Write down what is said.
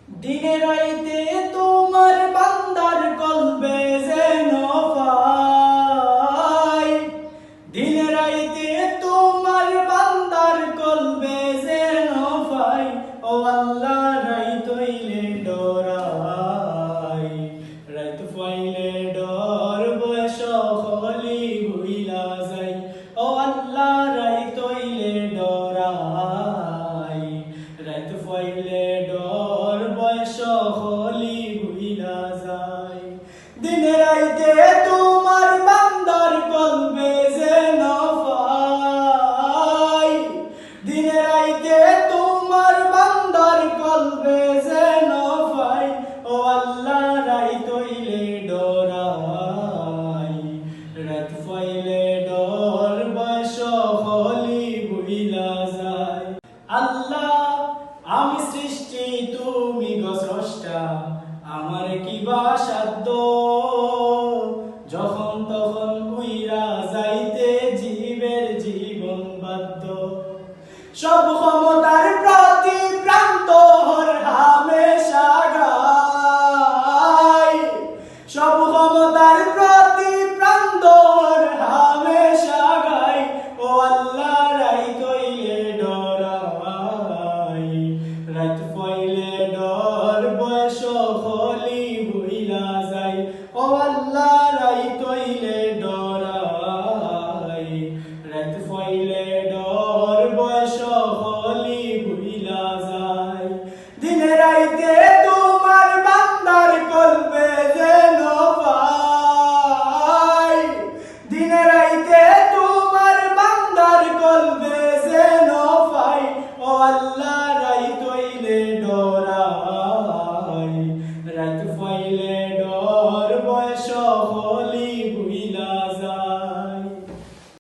দিনে রাইতে তোমার বান্দার কলবে যেন পাই, দিনে রাইতে তোমার বান্দার কলবে যেন পাই। ও আল্লাহ রাইত হইলে ডরাই, রাইত পাইলে ডর বয়স হলি ভুইলা যাই। ও আল্লাহ রাইত হইলে ডরাই, রাইত পাইলে ডর বয়স হলি ভুইলা যাই। দিনে রাইতে তোমার বান্দার কলবে যেন পাই, দিনে রাইতে তোমার বান্দার কলবে যেন পাই। ও আল্লাহ রাইত হইলে ডরাই, রাত পাইলে ডর বয়স হলি ভুইলা যায়। আল্লাহ আমি সৃষ্টি তুমি গো স্রষ্টা, আমার কি বা সাধ্য, যখন তখন উইরা যাইতে জীবের জীবন বাধ্য। সব ক্ষমতার প্রতি প্রান্ত হর হামেশা গাই, সব ক্ষমতার প্রতি প্রান্ত হর হামেশা গাই। ও আল্লাহ রাইত হইলে ডরাই, রাত পাইলে ডর বয়স হলি ভুইলা যাই। ও আল্লাহ রাইত হইলে ডরাই, রাত পাইলে ডর বয়স হলি ভুইলা যাই। দিনে রাইতে